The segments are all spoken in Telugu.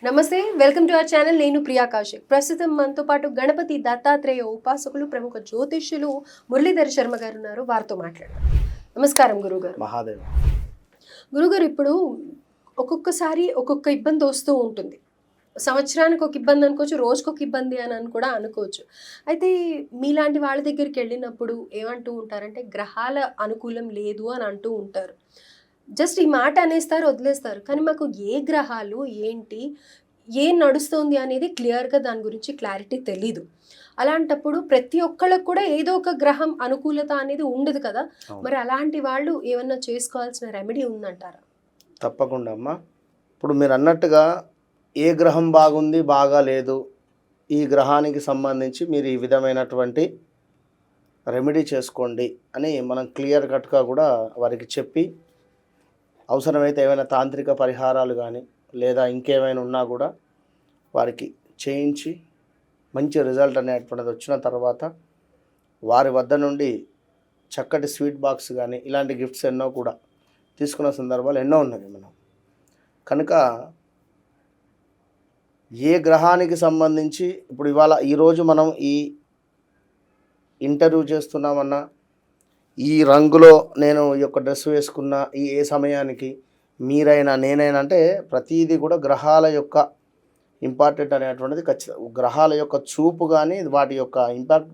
నమస్తే, వెల్కమ్ టు అవర్ ఛానల్. నేను ప్రియా కౌశిక్. ప్రస్తుతం మనతో పాటు గణపతి దత్తాత్రేయ ఉపాసకులు, ప్రముఖ జ్యోతిష్యులు మురళీధర్ శర్మ గారు ఉన్నారు. వారితో మాట్లాడదాం. నమస్కారం గురుగారు. మహాదేవ్. గురుగారు, ఇప్పుడు ఒక్కొక్కసారి ఒక్కొక్క ఇబ్బంది వస్తూ ఉంటుంది. సంవత్సరానికి ఒక ఇబ్బంది అనుకోవచ్చు, రోజుకు ఒక ఇబ్బంది అని కూడా అనుకోవచ్చు. అయితే మీలాంటి వాళ్ళ దగ్గరికి వెళ్ళినప్పుడు ఏమంటూ ఉంటారంటే గ్రహాల అనుకూలం లేదు అని అంటూ ఉంటారు. జస్ట్ ఈ మాట అనేస్తారు, వదిలేస్తారు. కానీ మాకు ఏ గ్రహాలు ఏంటి, ఏం నడుస్తుంది అనేది క్లియర్గా దాని గురించి క్లారిటీ తెలీదు. అలాంటప్పుడు ప్రతి ఒక్కళ్ళకు కూడా ఏదో ఒక గ్రహం అనుకూలత అనేది ఉండదు కదా. మరి అలాంటి వాళ్ళు ఏమన్నా చేసుకోవాల్సిన రెమెడీ ఉందంటారా? తప్పకుండా అమ్మా. ఇప్పుడు మీరు అన్నట్టుగా ఏ గ్రహం బాగుంది, బాగా లేదు, ఈ గ్రహానికి సంబంధించి మీరు ఈ విధమైనటువంటి రెమెడీ చేసుకోండి అని మనం క్లియర్ కట్గా కూడా వారికి చెప్పి, అవసరమైతే ఏమైనా తాంత్రిక పరిహారాలు కానీ లేదా ఇంకేమైనా ఉన్నా కూడా వారికి చేయించి మంచి రిజల్ట్ అనేటువంటిది వచ్చిన తర్వాత వారి వద్ద నుండి చక్కటి స్వీట్ బాక్స్ కానీ ఇలాంటి గిఫ్ట్స్ ఎన్నో కూడా తీసుకున్న సందర్భాలు ఎన్నో ఉన్నాయి మనం. కనుక ఏ గ్రహానికి సంబంధించి ఇప్పుడు ఇవాళ ఈరోజు మనం ఈ ఇంటర్వ్యూ చేస్తున్నామన్నా, ఈ రంగులో నేను ఈ యొక్క డ్రెస్ వేసుకున్న ఏ సమయానికి మీరైనా నేనైనా అంటే ప్రతిదీ కూడా గ్రహాల యొక్క ఇంపార్టెంట్ అనేటువంటిది ఖచ్చితంగా. గ్రహాల యొక్క చూపు కానీ వాటి యొక్క ఇంపాక్ట్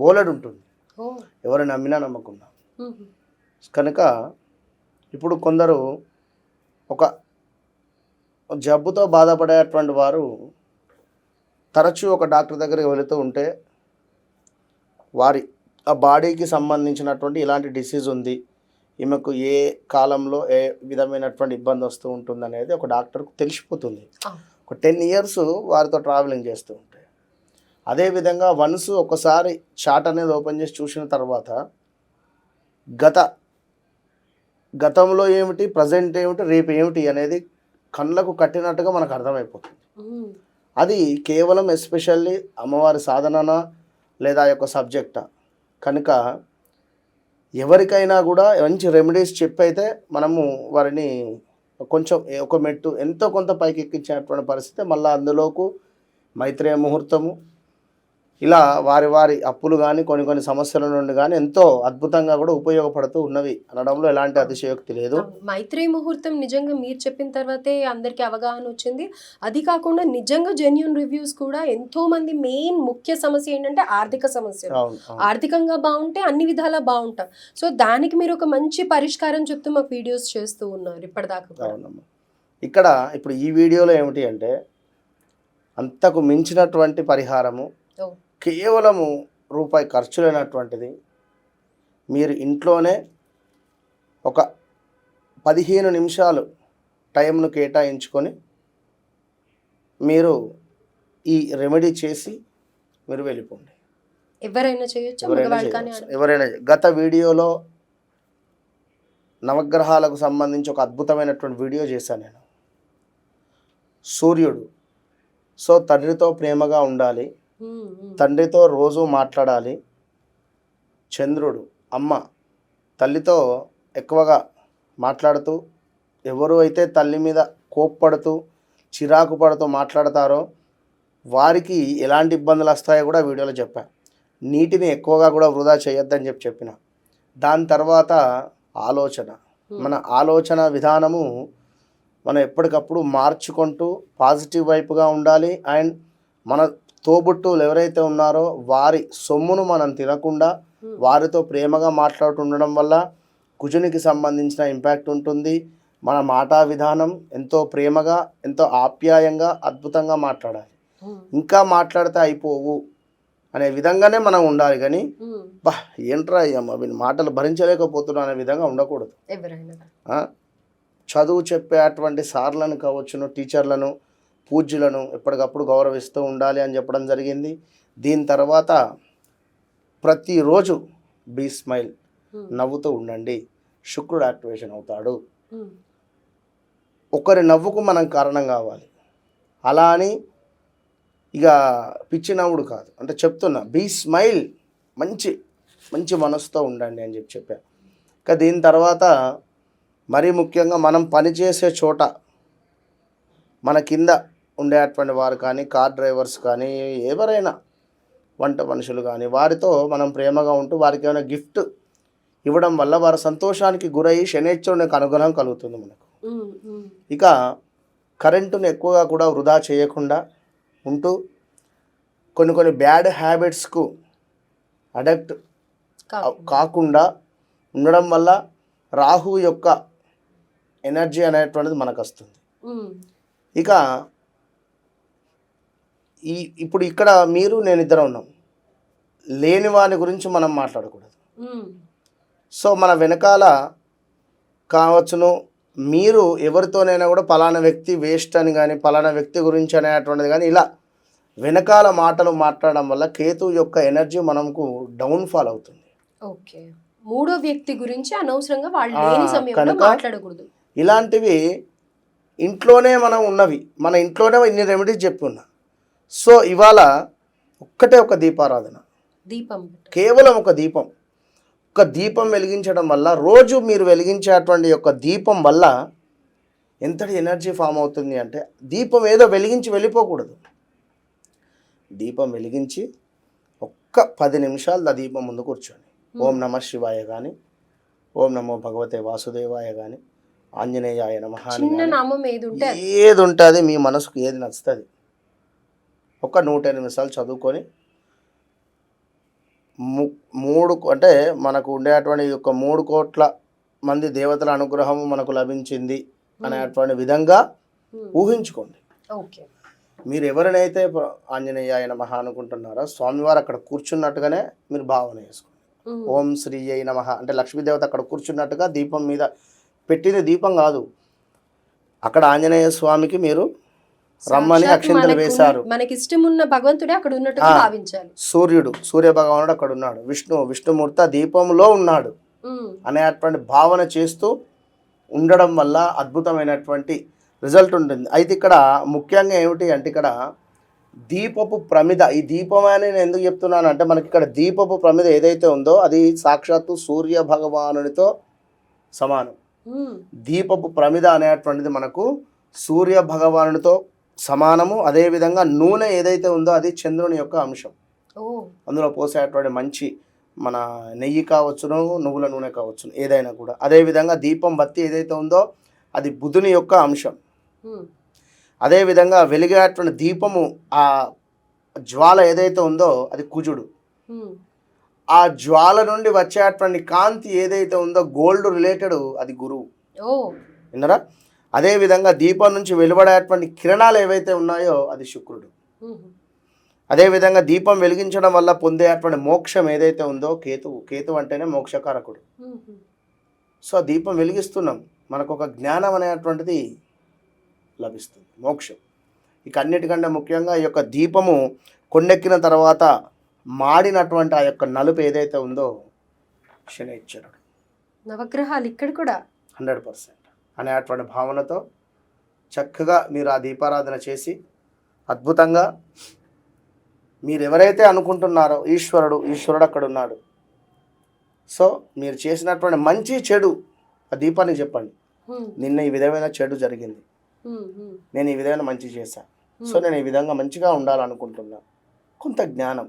బోలెడు ఉంటుంది, ఎవరు నమ్మినా నమ్మకున్నా. కనుక ఇప్పుడు కొందరు ఒక జబ్బుతో బాధపడేటువంటి వారు తరచూ ఒక డాక్టర్ దగ్గరికి వెళుతూ ఉంటే వారి ఆ బాడీకి సంబంధించినటువంటి ఇలాంటి డిసీజ్ ఉంది, ఈమెకు ఏ కాలంలో ఏ విధమైనటువంటి ఇబ్బంది వస్తూ ఉంటుంది అనేది ఒక డాక్టర్కు తెలిసిపోతుంది. ఒక 10 years వారితో ట్రావెలింగ్ చేస్తూ ఉంటాయి. అదేవిధంగా వన్స్ ఒకసారి చార్ట్ అనేది ఓపెన్ చేసి చూసిన తర్వాత గతంలో ఏమిటి, ప్రజెంట్ ఏమిటి, రేపు ఏమిటి అనేది కళ్ళకు కట్టినట్టుగా మనకు అర్థమైపోతుంది. అది కేవలం ఎస్పెషల్లీ అమ్మవారి సాధననా లేదా యొక్క సబ్జెక్టా. కనుక ఎవరికైనా కూడా మంచి రెమెడీస్ చెప్పైతే మనము వారిని కొంచెం ఒక మెట్టు ఎంతో కొంత పైకి ఎక్కించేటువంటి పరిస్థితి. మళ్ళీ అందులోకి మైత్రేయ ముహూర్తము ఇలా వారి అప్పులు కానీ కొన్ని సమస్యల నుండి కానీ ఎంతో అద్భుతంగా కూడా ఉపయోగపడుతూ ఉన్నవి అనడంలో ఎలాంటి అతిశయోక్తి లేదు. మైత్రేయ ముహూర్తం నిజంగా మీరు చెప్పిన తర్వాతే అందరికీ అవగాహన వచ్చింది. అది కాకుండా నిజంగా జెన్యూన్ రివ్యూస్ కూడా ఎంతో మంది మెయిన్ ముఖ్య సమస్య ఏంటంటే ఆర్థిక సమస్య. ఆర్థికంగా బాగుంటే అన్ని విధాలా బాగుంటాం. సో దానికి మీరు ఒక మంచి పరిష్కారం చెప్తూ మాకు వీడియోస్ చేస్తూ ఉన్నారు ఇప్పటిదాకా. ఇక్కడ ఇప్పుడు ఈ వీడియోలో ఏమిటి అంటే అంతకు మించినటువంటి పరిహారము, కేవలము రూపాయి ఖర్చు లేనటువంటిది. మీరు ఇంట్లోనే ఒక 15 నిమిషాలు టైంను కేటాయించుకొని మీరు ఈ రెమెడీ చేసి మీరు వెళ్ళిపోండి. ఎవరైనా చేయొచ్చు. ఎవరైనా గత వీడియోలో నవగ్రహాలకు సంబంధించి ఒక అద్భుతమైనటువంటి వీడియో చేశాను నేను. సూర్యుడు సో తండ్రితో ప్రేమగా ఉండాలి, తండ్రితో రోజు మాట్లాడాలి. చంద్రుడు అమ్మ తల్లితో ఎక్కువగా మాట్లాడుతూ, ఎవరు అయితే తల్లి మీద కోప్పడుతూ చిరాకు పడుతూ మాట్లాడతారో వారికి ఎలాంటి ఇబ్బందులు వస్తాయో కూడా వీడియోలో చెప్పాను. నీటిని ఎక్కువగా కూడా వృధా చేయొద్దని చెప్పిన. దాని తర్వాత మన ఆలోచన విధానము మనం ఎప్పటికప్పుడు మార్చుకుంటూ పాజిటివ్ వైపుగా ఉండాలి. అండ్ మన తోబుట్టువులు ఎవరైతే ఉన్నారో వారి సొమ్మును మనం తినకుండా వారితో ప్రేమగా మాట్లాడుతుండడం వల్ల కుజునికి సంబంధించిన ఇంపాక్ట్ ఉంటుంది. మన మాటా విధానం ఎంతో ప్రేమగా, ఎంతో ఆప్యాయంగా, అద్భుతంగా మాట్లాడాలి. ఇంకా మాట్లాడితే అయిపోవు అనే విధంగానే మనం ఉండాలి. కానీ ఏంట్రా అయ్యమ్మ వీని మాటలు భరించలేకపోతున్నా అనే విధంగా ఉండకూడదు. చదువు చెప్పేటువంటి సార్లను కావచ్చును, టీచర్లను, పూజ్యులను ఎప్పటికప్పుడు గౌరవిస్తూ ఉండాలి అని చెప్పడం జరిగింది. దీని తర్వాత ప్రతిరోజు బీ స్మైల్, నవ్వుతూ ఉండండి, శుక్రుడు యాక్టివేషన్ అవుతాడు. ఒకరి నవ్వుకు మనం కారణం కావాలి. అలా అని ఇక పిచ్చి నవ్వుడు కాదు, అంటే చెప్తున్నా బీ స్మైల్, మంచి మంచి మనసుతో ఉండండి అని చెప్పాను. ఇంకా దీని తర్వాత మరీ ముఖ్యంగా మనం పనిచేసే చోట మన కింద ఉండేటువంటి వారు కానీ, కార్ డ్రైవర్స్ కానీ, ఎవరైనా వంట మనుషులు కానీ, వారితో మనం ప్రేమగా ఉంటూ వారికి ఏమైనా గిఫ్ట్ ఇవ్వడం వల్ల వారి సంతోషానికి గురయ్యి శనైశ్వరుని యొక్క అనుగ్రహం కలుగుతుంది మనకు. ఇక కరెంటును ఎక్కువగా కూడా వృధా చేయకుండా ఉంటూ కొన్ని బ్యాడ్ హ్యాబిట్స్కు అడక్ట్ కాకుండా ఉండడం వల్ల రాహు యొక్క ఎనర్జీ అనేటువంటిది మనకు వస్తుంది. ఇక ఇప్పుడు ఇక్కడ మీరు నేను ఇద్దరం ఉన్నాం, లేని వాని గురించి మనం మాట్లాడకూడదు. సో మన వెనకాల కావచ్చును, మీరు ఎవరితోనైనా కూడా పలానా వ్యక్తి వేస్ట్ అని కానీ, పలానా వ్యక్తి గురించి అనేటువంటిది కానీ, ఇలా వెనకాల మాటలు మాట్లాడడం వల్ల కేతు యొక్క ఎనర్జీ మనకు డౌన్ఫాల్ అవుతుంది. ఓకే, మూడో వ్యక్తి గురించి అనవసరంగా వాళ్ళు లేని సమయంలో మాట్లాడకూడదు. ఇలాంటివి ఇంట్లోనే మనం ఉన్నవి, మన ఇంట్లోనే ఇన్ని రెమెడీస్ చెప్పి ఉన్నా. సో ఇవాళ ఒక్కటే ఒక దీపారాధన, దీపం, కేవలం ఒక దీపం వెలిగించడం వల్ల, రోజు మీరు వెలిగించేటువంటి యొక్క దీపం వల్ల ఎంతటి ఎనర్జీ ఫామ్ అవుతుంది అంటే, దీపం ఏదో వెలిగించి వెళ్ళిపోకూడదు. దీపం వెలిగించి ఒక్క 10 నిమిషాలు ఆ దీపం ముందు కూర్చొని ఓం నమ శివాయ కానీ, ఓం నమో భగవతే వాసుదేవాయ కానీ, ఆంజనేయాయ నమః ఏది ఉంటుంది మీ మనసుకు ఏది నచ్చుతుంది ఒక 108 నిమిషాలు చదువుకొని, 3 అంటే మనకు ఉండేటువంటి యొక్క 3 కోట్ల మంది దేవతల అనుగ్రహం మనకు లభించింది అనేటువంటి విధంగా ఊహించుకోండి. ఓకే, మీరు ఎవరినైతే ఆంజనేయాయ నమః అనుకుంటున్నారో స్వామివారు అక్కడ కూర్చున్నట్టుగానే మీరు భావన చేసుకోండి. ఓం శ్రీ అయి నమః అంటే లక్ష్మీదేవత అక్కడ కూర్చున్నట్టుగా, దీపం మీద పెట్టిన దీపం కాదు, అక్కడ ఆంజనేయ స్వామికి మీరు రమ్మని అక్షింతలు వేశారు. మనకి ఇష్టం ఉన్న భగవంతుడే అక్కడ ఉన్నట్టుగా భావించాలి. సూర్య భగవానుడు అక్కడ ఉన్నాడు, విష్ణుమూర్తి దీపంలో ఉన్నాడు అనేటువంటి భావన చేస్తూ ఉండడం వల్ల అద్భుతమైనటువంటి రిజల్ట్ ఉంటుంది. అయితే ఇక్కడ ముఖ్యంగా ఏమిటి అంటే, ఇక్కడ దీపపు ప్రమిద, ఈ దీపం అని నేను ఎందుకు చెప్తున్నాను అంటే, మనకి ఇక్కడ దీపపు ప్రమిద ఏదైతే ఉందో అది సాక్షాత్తు సూర్య భగవానునితో సమానం. దీపపు ప్రమిద అనేటువంటిది మనకు సూర్య భగవానునితో సమానము. అదేవిధంగా నూనె ఏదైతే ఉందో అది చంద్రుని యొక్క అంశం. అందులో పోసేటువంటి మంచి మన నెయ్యి కావచ్చును, నువ్వుల నూనె కావచ్చును, ఏదైనా కూడా. అదేవిధంగా దీపం బత్తి ఏదైతే ఉందో అది బుధుని యొక్క అంశం. అదేవిధంగా వెలిగేటువంటి దీపము ఆ జ్వాల ఏదైతే ఉందో అది కుజుడు. ఆ జ్వాల నుండి వచ్చేటువంటి కాంతి ఏదైతే ఉందో గోల్డ్ రిలేటెడ్ అది గురువు. విన్నారా? అదేవిధంగా దీపం నుంచి వెలువడేటువంటి కిరణాలు ఏవైతే ఉన్నాయో అది శుక్రుడు. అదేవిధంగా దీపం వెలిగించడం వల్ల పొందేటువంటి మోక్షం ఏదైతే ఉందో కేతు అంటేనే మోక్షకారకుడు. సో దీపం వెలిగిస్తున్నాం, మనకు ఒక జ్ఞానం అనేటువంటిది లభిస్తుంది, మోక్షం. ఇక అన్నిటికంటే ముఖ్యంగా ఈ యొక్క దీపము కొండెక్కిన తర్వాత మాడినటువంటి ఆ యొక్క నలుపు ఏదైతే ఉందో శనైశ్వరుడు. నవగ్రహాలు ఇక్కడ కూడా 100% అనేటువంటి భావనతో చక్కగా మీరు ఆ దీపారాధన చేసి అద్భుతంగా మీరు ఎవరైతే అనుకుంటున్నారో ఈశ్వరుడు అక్కడ ఉన్నాడు. సో మీరు చేసినటువంటి మంచి చెడు ఆ దీపానికి చెప్పండి, నిన్న ఈ విధమైన చెడు జరిగింది, నేను ఈ విధమైన మంచి చేశాను, సో నేను ఈ విధంగా మంచిగా ఉండాలనుకుంటున్నా, కొంత జ్ఞానం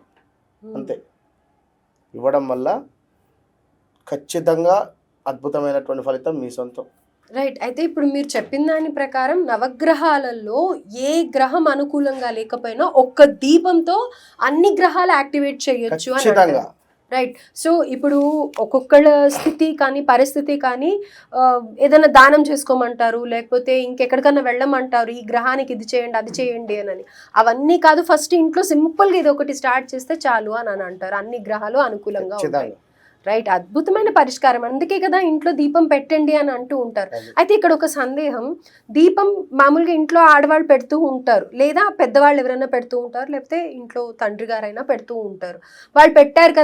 అంతే ఇవ్వడం వల్ల ఖచ్చితంగా అద్భుతమైనటువంటి ఫలితం మీ సొంతం. రైట్. అయితే ఇప్పుడు మీరు చెప్పిన దాని ప్రకారం నవగ్రహాలలో ఏ గ్రహం అనుకూలంగా లేకపోయినా ఒక్క దీపంతో అన్ని గ్రహాలు యాక్టివేట్ చేయొచ్చు అని. రైట్. సో ఇప్పుడు ఒక్కొక్కళ్ళ స్థితి కానీ పరిస్థితి కానీ ఏదైనా దానం చేసుకోమంటారు, లేకపోతే ఇంకెక్కడికన్నా వెళ్ళమంటారు, ఈ గ్రహానికి ఇది చేయండి అది చేయండి అని. అవన్నీ కాదు, ఫస్ట్ ఇంట్లో సింపుల్గా ఇది ఒకటి స్టార్ట్ చేస్తే చాలు అని అంటారు, అన్ని గ్రహాలు అనుకూలంగా ఉంటాయి. రైట్. అద్భుతమైన పరిష్కారం, అందుకే కదా ఇంట్లో దీపం పెట్టండి అని అంటూ ఉంటారు. అయితే ఇక్కడ ఒక సందేహం, దీపం మామూలుగా ఇంట్లో ఆడవాళ్ళు పెడుతూ ఉంటారు, లేదా పెద్దవాళ్ళు ఎవరైనా పెడుతూ ఉంటారు, లేకపోతే ఇంట్లో తండ్రి గారైనా పెడుతూ ఉంటారు. వాళ్ళు పెట్టారు కదా